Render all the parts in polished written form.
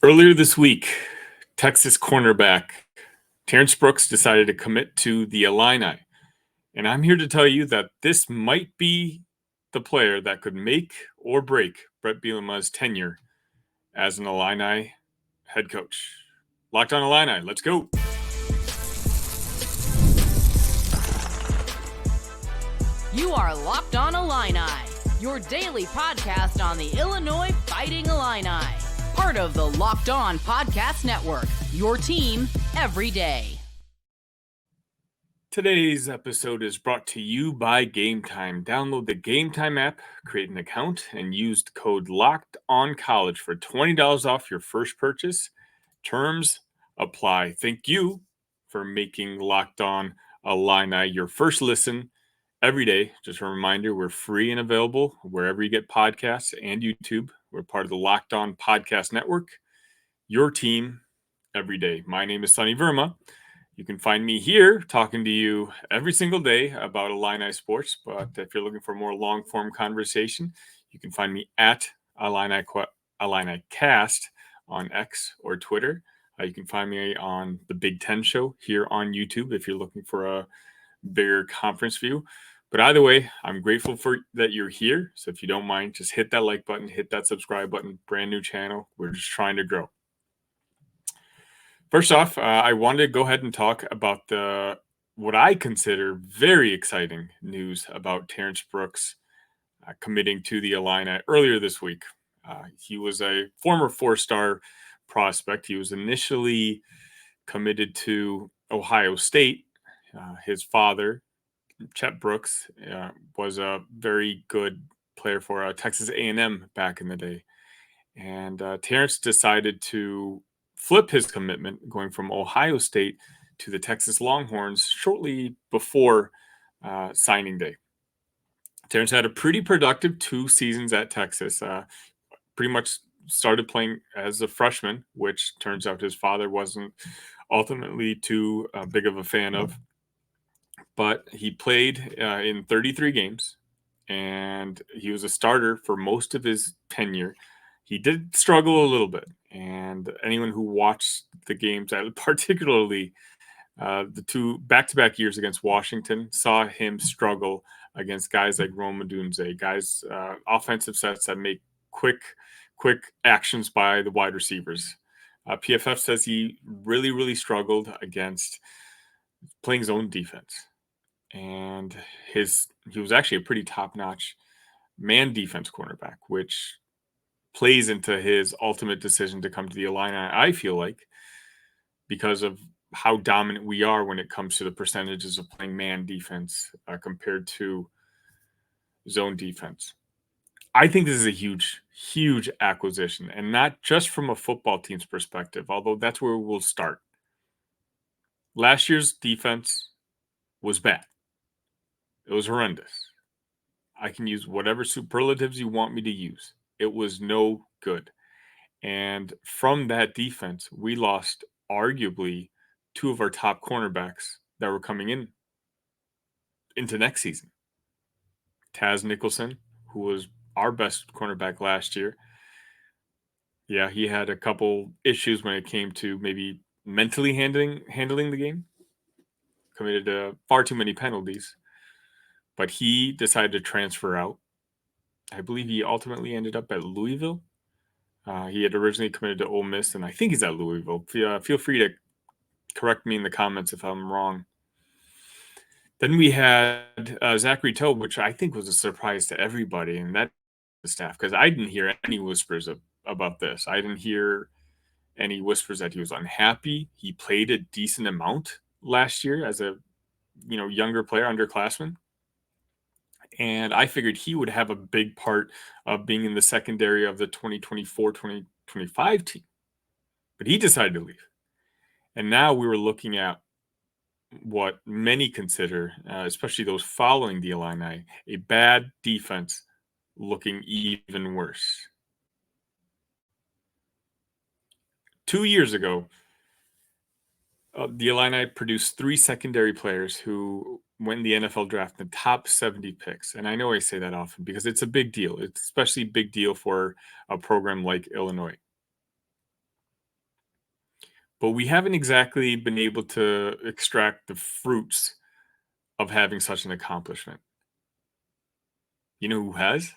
Earlier this week, Texas cornerback Terrance Brooks decided to commit to the Illini. And I'm here to tell you that this might be the player that could make or break Bret Bielema's tenure as an Illini head coach. Locked on Illini, let's go. You are Locked on Illini, your daily podcast on the Illinois Fighting Illini. Part of the Locked On Podcast Network, your team every day. Today's episode is brought to you by Game Time. Download the Game Time app, create an account, and use the code LOCKEDONCollege for $20 off your first purchase. Terms apply. Thank you for making Locked On Illini your first listen every day. Just a reminder, we're free and available wherever you get podcasts and YouTube. We're part of the Locked On Podcast Network, your team every day. My name is Sonny Verma. You can find me here talking to you every single day about Illini sports. But if you're looking for more long-form conversation, you can find me at Illini Cast on X or Twitter. You can find me on the Big Ten Show here on YouTube if you're looking for a bigger conference view. But either way, I'm grateful for that you're here. So if you don't mind, just hit that like button, hit that subscribe button. Brand new channel. We're just trying to grow. First off, I wanted to go ahead and talk about what I consider very exciting news about Terrance Brooks committing to the Illini earlier this week. He was a former four-star prospect. He was initially committed to Ohio State. His father, Chet Brooks, was a very good player for Texas A&M back in the day. And Terrance decided to flip his commitment, going from Ohio State to the Texas Longhorns shortly before signing day. Terrance had a pretty productive 2 seasons at Texas. Pretty much started playing as a freshman, which turns out his father wasn't ultimately too big of a fan of. But he played in 33 games, and he was a starter for most of his tenure. He did struggle a little bit, and anyone who watched the games, particularly the 2 back-to-back years against Washington, saw him struggle against guys like Rome Odunze, guys, offensive sets that make quick actions by the wide receivers. PFF says he really struggled against playing zone defense. And he was actually a pretty top-notch man defense cornerback, which plays into his ultimate decision to come to the Illini, I feel like, because of how dominant we are when it comes to the percentages of playing man defense compared to zone defense. I think this is a huge acquisition, and not just from a football team's perspective, although that's where we'll start. Last year's defense was bad. It was horrendous. I can use whatever superlatives you want me to use. It was no good. And from that defense, we lost arguably 2 of our top cornerbacks that were coming into next season. Taz Nicholson, who was our best cornerback last year. Yeah, he had a couple issues when it came to maybe mentally handling the game. Committed far too many penalties. But he decided to transfer out. I believe he ultimately ended up at Louisville. He had originally committed to Ole Miss, and I think he's at Louisville. Feel free to correct me in the comments if I'm wrong. Then we had Zachary Toe, which I think was a surprise to everybody, and that the staff, because I didn't hear any whispers about this. I didn't hear any whispers that he was unhappy. He played a decent amount last year as a younger player, underclassman. And I figured he would have a big part of being in the secondary of the 2024-2025 team. But he decided to leave. And now we were looking at what many consider, especially those following the Illini, a bad defense looking even worse. 2 years ago, the Illini produced 3 secondary players who went in the NFL draft in the top 70 picks. And I know I say that often because it's a big deal. It's especially a big deal for a program like Illinois. But we haven't exactly been able to extract the fruits of having such an accomplishment. You know who has?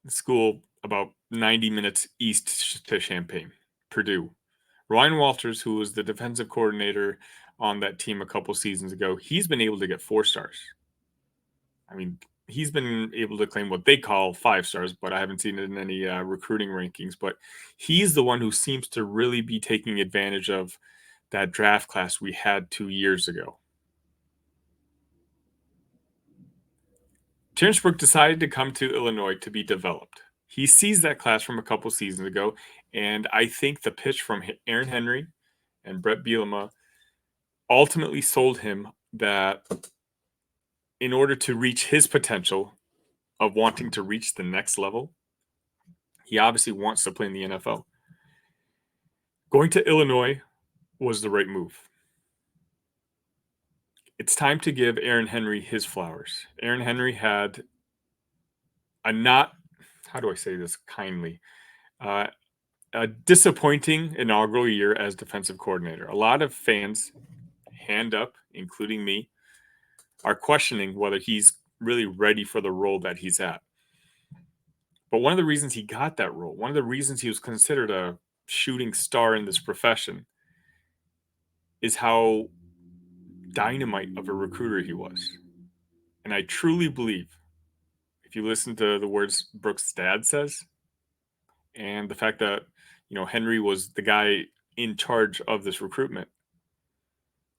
The school about 90 minutes east to Champaign, Purdue. Ryan Walters, who was the defensive coordinator on that team a couple seasons ago, he's been able to get 4 stars. I mean, he's been able to claim what they call 5 stars, but I haven't seen it in any recruiting rankings. But he's the one who seems to really be taking advantage of that draft class we had 2 years ago. Terrance Brooks decided to come to Illinois to be developed. He sees that class from a couple seasons ago, and I think the pitch from Aaron Henry and Bret Bielema ultimately sold him that in order to reach his potential of wanting to reach the next level, he obviously wants to play in the NFL. Going to Illinois was the right move. It's time to give Aaron Henry his flowers. Aaron Henry had how do I say this kindly? A disappointing inaugural year as defensive coordinator. A lot of fans, hand up, including me, are questioning whether he's really ready for the role that he's at. But one of the reasons he got that role, one of the reasons he was considered a shooting star in this profession, is how dynamite of a recruiter he was. And I truly believe, if you listen to the words Brooks' dad says, and the fact that, Henry was the guy in charge of this recruitment,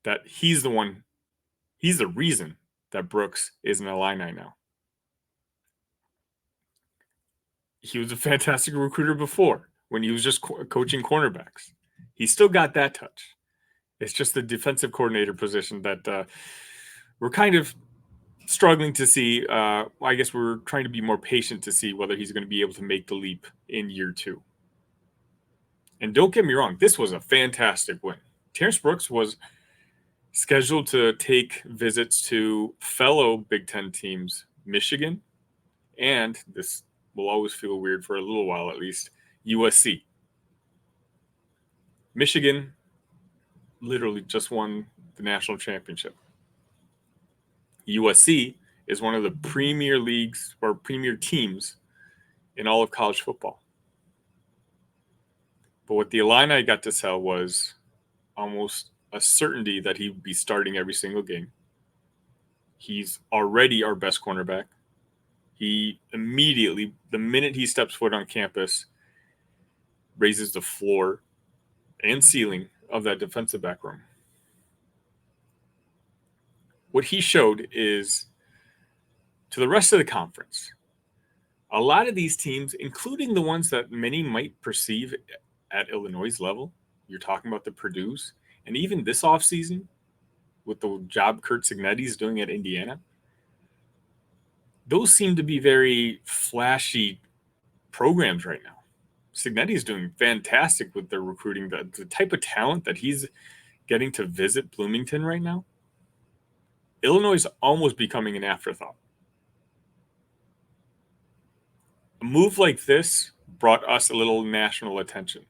that he's the reason that Brooks is an Illini now. He was a fantastic recruiter before when he was just coaching cornerbacks. He still got that touch. It's just the defensive coordinator position that we're kind of struggling to see. I guess we're trying to be more patient to see whether he's going to be able to make the leap in year 2. And don't get me wrong, this was a fantastic win. Terrance Brooks was scheduled to take visits to fellow Big Ten teams, Michigan, and this will always feel weird for a little while at least, USC. Michigan literally just won the national championship. USC is one of the premier leagues or premier teams in all of college football. But what the Illini got to sell was almost a certainty that he would be starting every single game. He's already our best cornerback. He immediately, the minute he steps foot on campus, raises the floor and ceiling of that defensive back room. What he showed is, to the rest of the conference, a lot of these teams, including the ones that many might perceive at Illinois' level, you're talking about the Purdue's, and even this offseason with the job Curt Cignetti's doing at Indiana, those seem to be very flashy programs right now. Cignetti's doing fantastic with their recruiting. The type of talent that he's getting to visit Bloomington right now, Illinois is almost becoming an afterthought. A move like this brought us a little national attention.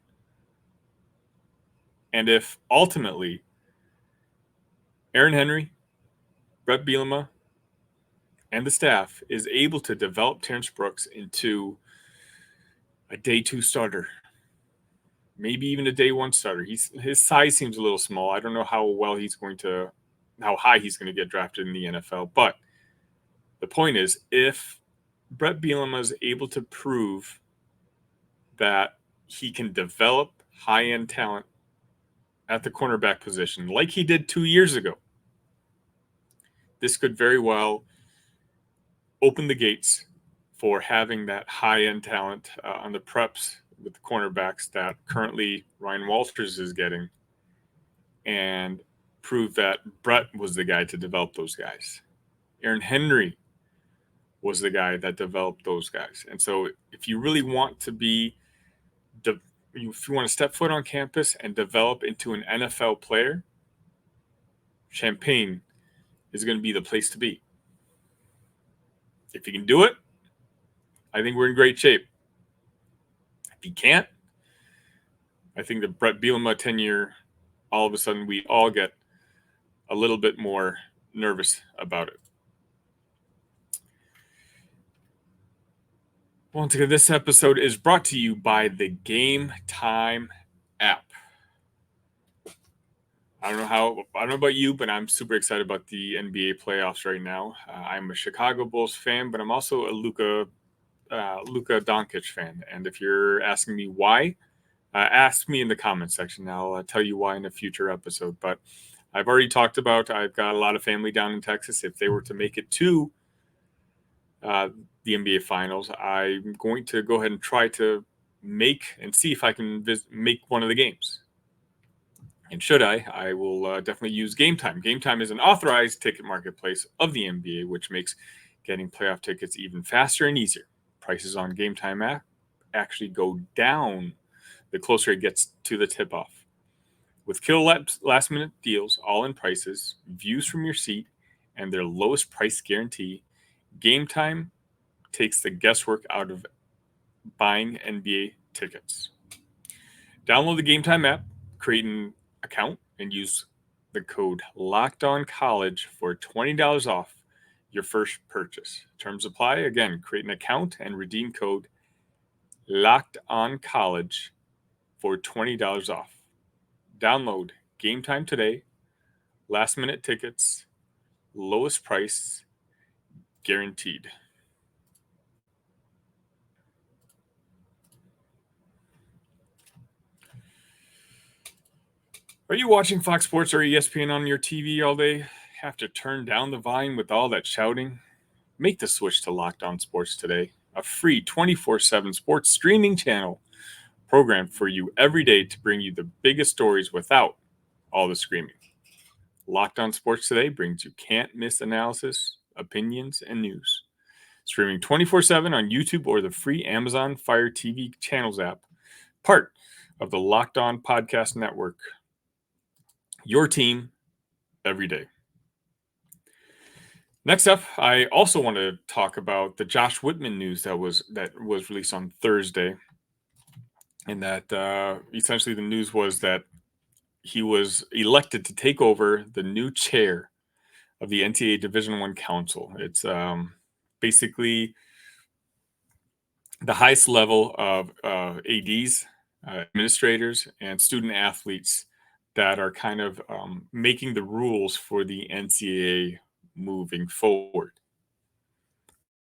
And if ultimately Aaron Henry, Bret Bielema, and the staff is able to develop Terrance Brooks into a day 2 starter, maybe even a day 1 starter. His size seems a little small. I don't know how high he's going to get drafted in the NFL. But the point is, if Bret Bielema is able to prove that he can develop high-end talent at the cornerback position like he did 2 years ago, this could very well open the gates for having that high-end talent on the preps with the cornerbacks that currently Ryan Walters is getting, and prove that Bret was the guy to develop those guys. Aaron Henry was the guy that developed those guys. And so if you really want to if you want to step foot on campus and develop into an NFL player, Champaign is going to be the place to be. If you can do it, I think we're in great shape. If you can't, I think the Bret Bielema tenure, all of a sudden we all get a little bit more nervous about it. Once again, this episode is brought to you by the Game Time app. I don't know about you, but I'm super excited about the NBA playoffs right now. I'm a Chicago Bulls fan, but I'm also a Luka Doncic fan. And if you're asking me why, ask me in the comments section. I'll tell you why in a future episode. But I've already talked about I've got a lot of family down in Texas. If they were to make it to the NBA Finals, I'm going to go ahead and try to make and see if I can make one of the games. And should I will definitely use Game Time. Game Time is an authorized ticket marketplace of the NBA, which makes getting playoff tickets even faster and easier. Prices on Game Time app actually go down the closer it gets to the tip-off. With kill last-minute deals, all-in prices, views from your seat, and their lowest price guarantee, Game Time takes the guesswork out of buying NBA tickets. Download the Game Time app, create an account, and use the code LOCKEDONCollege for $20 off your first purchase. Terms apply. Again, create an account and redeem code LOCKEDONCollege for $20 off. Download Game Time today. Last minute tickets, lowest price, guaranteed. Are you watching Fox Sports or ESPN on your TV all day? Have to turn down the volume with all that shouting? Make the switch to Locked On Sports today, a free 24/7 sports streaming channel programmed for you every day to bring you the biggest stories without all the screaming. Locked On Sports today brings you can't-miss analysis, opinions, and news. Streaming 24/7 on YouTube or the free Amazon Fire TV channels app, part of the Locked On Podcast Network. Your team every day. Next up, I also want to talk about the Josh Whitman news that was released on Thursday, and that essentially the news was that he was elected to take over the new chair of the NCAA Division I Council. It's basically the highest level of ADs, administrators, and student athletes that are kind of making the rules for the NCAA moving forward.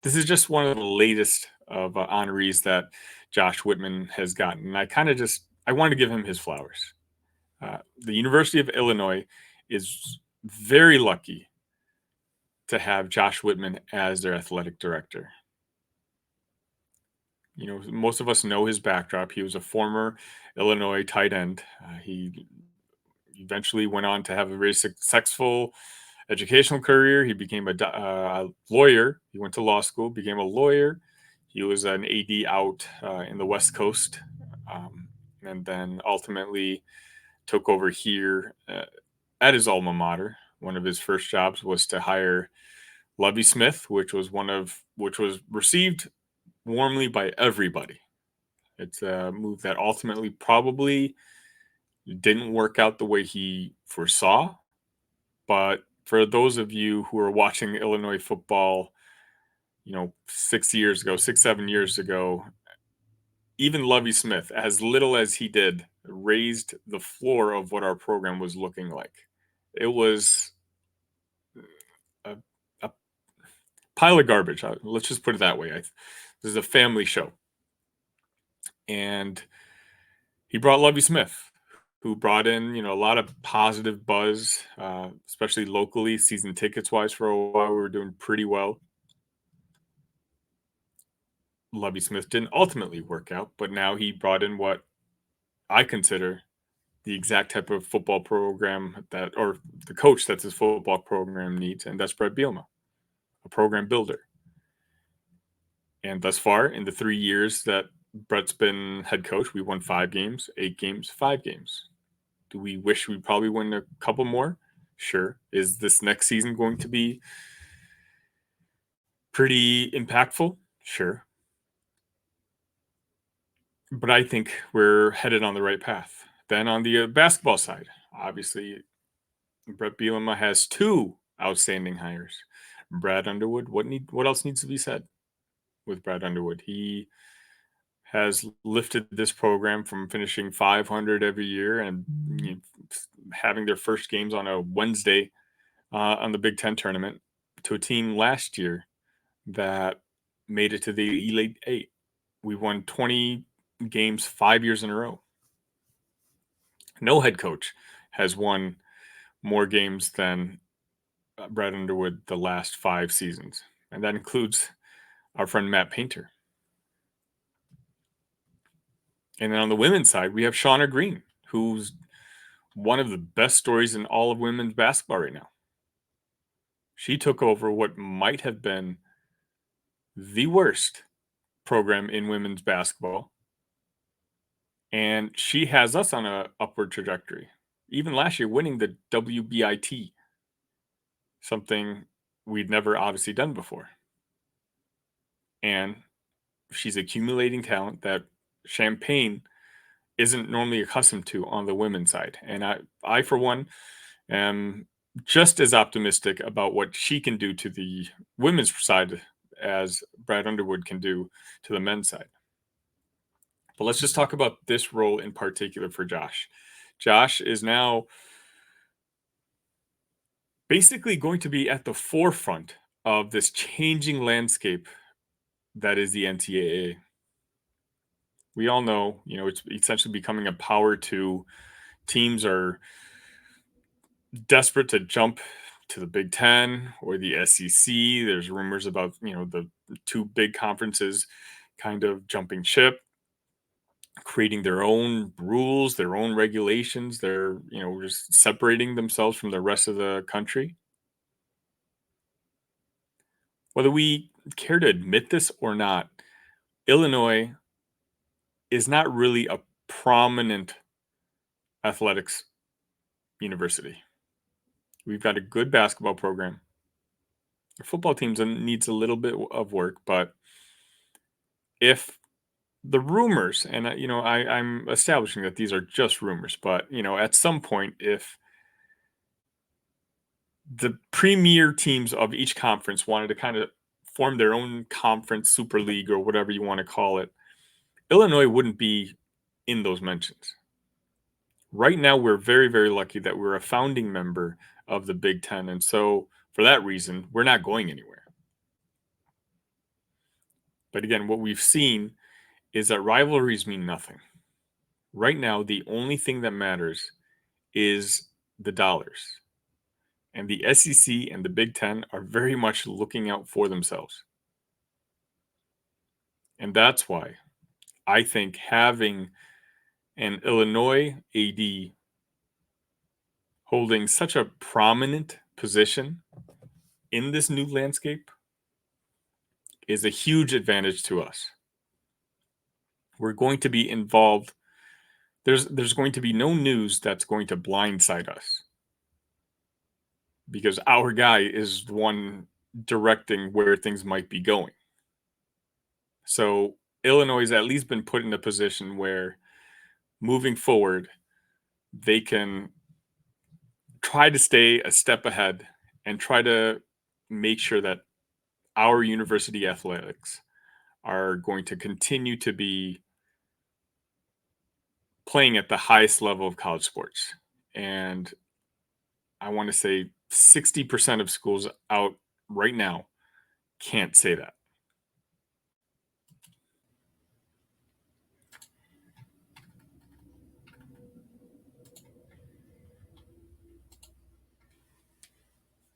This is just one of the latest of honorees that Josh Whitman has gotten. And I want to give him his flowers. The University of Illinois is very lucky to have Josh Whitman as their athletic director. You know, most of us know his backdrop. He was a former Illinois tight end. He eventually went on to have a very successful educational career. He became a lawyer. He went to law school, became a lawyer. He was an AD out in the West Coast, and then ultimately took over here at his alma mater. One of his first jobs was to hire Lovie Smith, which was received warmly by everybody. It's a move that ultimately probably didn't work out the way he foresaw. But for those of you who are watching Illinois football, 6, 7 years ago, even Lovie Smith, as little as he did, raised the floor of what our program was looking like. It was a pile of garbage. Let's just put it that way. This is a family show. And he brought Lovie Smith, who brought in, a lot of positive buzz, especially locally, season tickets wise. For a while, we were doing pretty well. Lovie Smith didn't ultimately work out, but now he brought in what I consider the exact type of football program or the coach that this football program needs, and that's Bret Bielema, a program builder. And thus far, in the 3 years that Bret's been head coach, we won 5 games, 8 games, 5 games. Do we wish we'd probably win a couple more? Sure. Is this next season going to be pretty impactful? Sure. But I think we're headed on the right path. Then on the basketball side, obviously, Bret Bielema has two outstanding hires. Brad Underwood. What else needs to be said with Brad Underwood? He has lifted this program from finishing 500 every year and having their first games on a Wednesday on the Big Ten tournament to a team last year that made it to the Elite Eight. We won 20 games 5 years in a row. No head coach has won more games than Brad Underwood the last 5 seasons, and that includes our friend Matt Painter. And then on the women's side, we have Shauna Green, who's one of the best stories in all of women's basketball right now. She took over what might have been the worst program in women's basketball, and she has us on an upward trajectory. Even last year, winning the WBIT, something we'd never obviously done before. And she's accumulating talent that Champaign isn't normally accustomed to on the women's side. And I for one, am just as optimistic about what she can do to the women's side as Brad Underwood can do to the men's side. But let's just talk about this role in particular for Josh. Josh is now basically going to be at the forefront of this changing landscape that is the NCAA. We all know, it's essentially becoming a power two. Teams are desperate to jump to the Big Ten or the SEC. There's rumors about, the two big conferences kind of jumping ship, creating their own rules, their own regulations. They're, just separating themselves from the rest of the country. Whether we care to admit this or not, Illinois is not really a prominent athletics university. We've got a good basketball program. Our football team needs a little bit of work, but if the rumors, and I'm establishing that these are just rumors, but at some point, if the premier teams of each conference wanted to kind of form their own conference super league or whatever you want to call it, Illinois wouldn't be in those mentions. Right now, we're very, very lucky that we're a founding member of the Big Ten. And so for that reason, we're not going anywhere. But again, what we've seen is that rivalries mean nothing. Right now, the only thing that matters is the dollars. And the SEC and the Big Ten are very much looking out for themselves. And that's why I think having an Illinois AD holding such a prominent position in this new landscape is a huge advantage to us. We're going to be involved. There's going to be no news that's going to blindside us because our guy is the one directing where things might be going. So Illinois has at least been put in a position where moving forward, they can try to stay a step ahead and try to make sure that our university athletics are going to continue to be playing at the highest level of college sports. And I want to say 60% of schools out right now can't say that.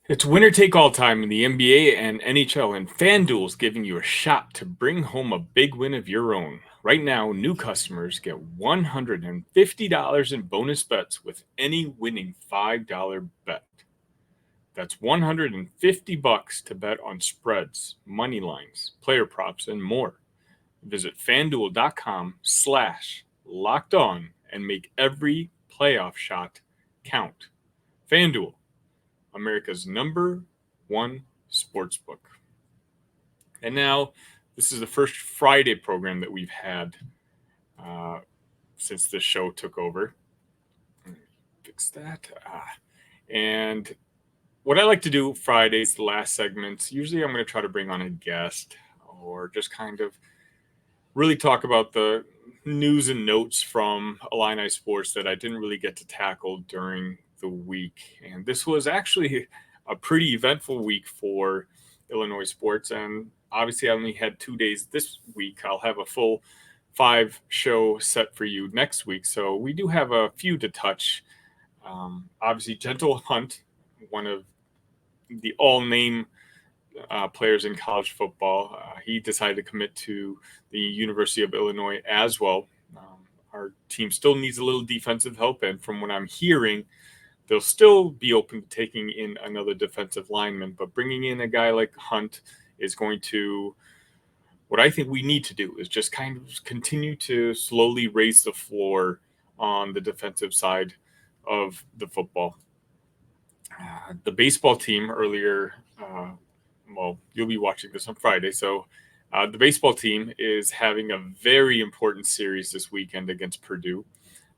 It's winner take all time in the NBA and NHL, and FanDuel's giving you a shot to bring home a big win of your own. Right now, new customers get $150 in bonus bets with any winning $5 bet. That's $150 to bet on spreads, money lines, player props, and more. Visit FanDuel.com/lockedon and make every playoff shot count. FanDuel, America's number one sportsbook. And now, this is the first Friday program that we've had since the show took over. Fix that. And what I like to do Fridays, the last segments, usually I'm going to try to bring on a guest or just kind of really talk about the news and notes from Illini sports that I didn't really get to tackle during the week. And this was actually a pretty eventful week for Illinois sports. And obviously, I only had 2 days this week. I'll have a full 5 show set for you next week. So we do have a few to touch. Obviously, Gentle Hunt, one of the all-name players in college football. He decided to commit to the University of Illinois as well. Our team still needs a little defensive help, and from what I'm hearing, they'll still be open to taking in another defensive lineman, but bringing in a guy like Hunt is going to, what I think we need to do is just kind of continue to slowly raise the floor on the defensive side of the football. The baseball team earlier, well, you'll be watching this on Friday, so the baseball team is having a very important series this weekend against Purdue.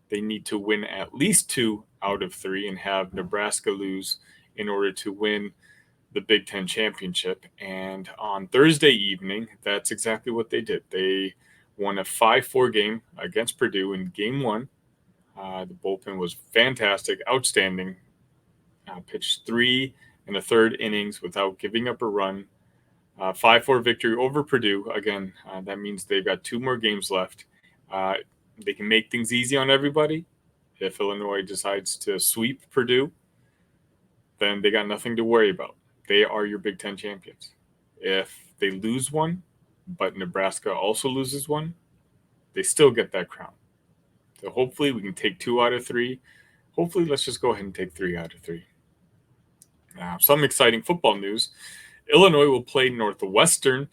They need to win at least 2 out of 3 and have Nebraska lose in order to win the Big Ten championship. And on Thursday evening, that's exactly what they did. They won a 5-4 game against Purdue in game 1. The bullpen was fantastic, outstanding. Pitched 3 1/3 innings without giving up a run. 5-4 victory over Purdue. Again, that means they've got 2 more games left. They can make things easy on everybody. If Illinois decides to sweep Purdue, then they got nothing to worry about. They are your Big Ten champions. If they lose one, but Nebraska also loses one, they still get that crown. So hopefully we can take 2 out of 3. Hopefully, let's just go ahead and take 3 out of 3. Some exciting football news. Illinois will play Northwestern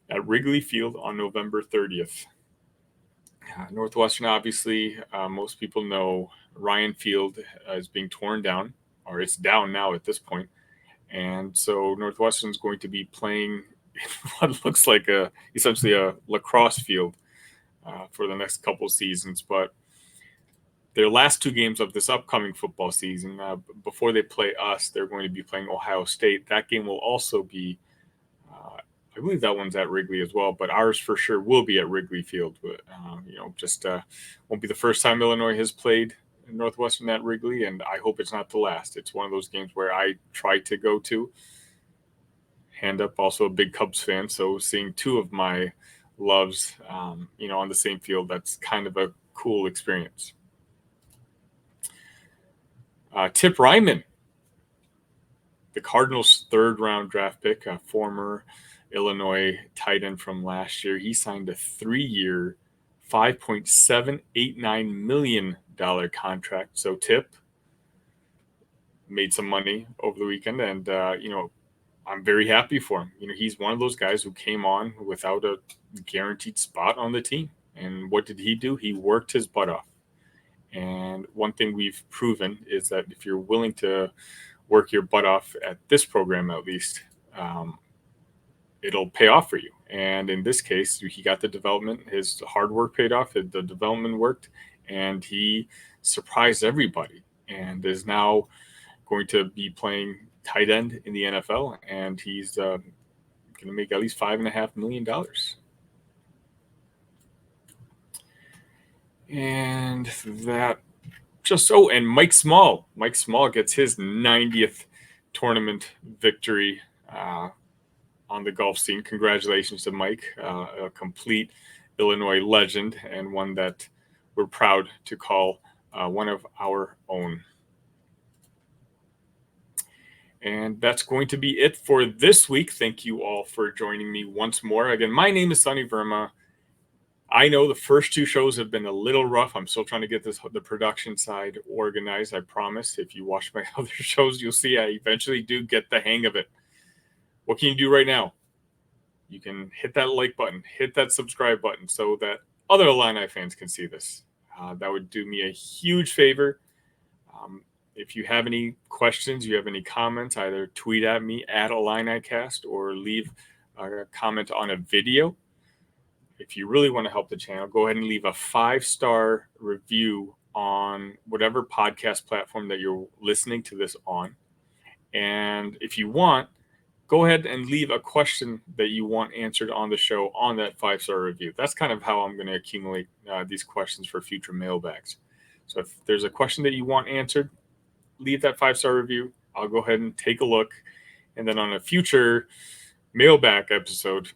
at Wrigley Field on November 30th. Northwestern, obviously, most people know Ryan Field is being torn down, or it's down now at this point. And so Northwestern is going to be playing what looks like essentially a lacrosse field for the next couple seasons. But their last 2 games of this upcoming football season, before they play us, they're going to be playing Ohio State. That game will also be, I believe that one's at Wrigley as well, but ours for sure will be at Wrigley Field. But, just won't be the first time Illinois has played Northwestern at Wrigley, and I hope it's not the last. It's one of those games where I try to go to. Hand up, also a big Cubs fan, so seeing 2 of my loves, on the same field, that's kind of a cool experience. Tip Ryman, the Cardinals' 3rd-round draft pick, a former Illinois tight end from last year. He signed a 3-year, $5.789 million contract. So Tip made some money over the weekend, and, I'm very happy for him. He's one of those guys who came on without a guaranteed spot on the team. And what did he do? He worked his butt off. And one thing we've proven is that if you're willing to work your butt off at this program, at least, it'll pay off for you. And in this case, he got the development. His hard work paid off. The development worked, and he surprised everybody and is now going to be playing tight end in the NFL. And he's going to make at least $5.5 million. And that and Mike Small. Mike Small gets his 90th tournament victory on the golf scene. Congratulations to Mike, a complete Illinois legend and one that we're proud to call one of our own. And that's going to be it for this week. Thank you all for joining me once more. Again, my name is Sonny Verma. I know the first 2 shows have been a little rough. I'm still trying to get the production side organized. I promise. If you watch my other shows, you'll see I eventually do get the hang of it. What can you do right now? You can hit that like button, hit that subscribe button so that other Illini fans can see this. That would do me a huge favor. If you have any questions, you have any comments, either tweet at me at IlliniCast or leave a comment on a video. if you really want to help the channel, go ahead and leave a 5-star review on whatever podcast platform that you're listening to this on. And if you want, go ahead and leave a question that you want answered on the show on that 5-star review. That's kind of how I'm going to accumulate these questions for future mailbags. So if there's a question that you want answered, leave that 5-star review. I'll go ahead and take a look. And then on a future mailbag episode,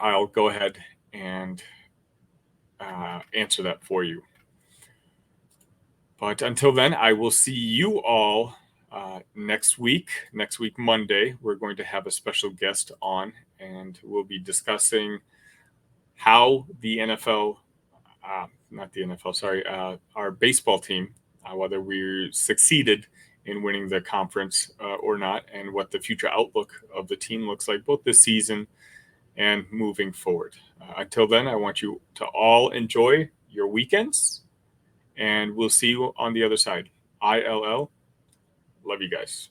I'll go ahead and answer that for you. But until then, I will see you all next week. Next week, Monday, we're going to have a special guest on, and we'll be discussing how the NFL, our baseball team, whether we succeeded in winning the conference or not, and what the future outlook of the team looks like, both this season and moving forward. Until then, I want you to all enjoy your weekends, and we'll see you on the other side. ILL. Love you guys.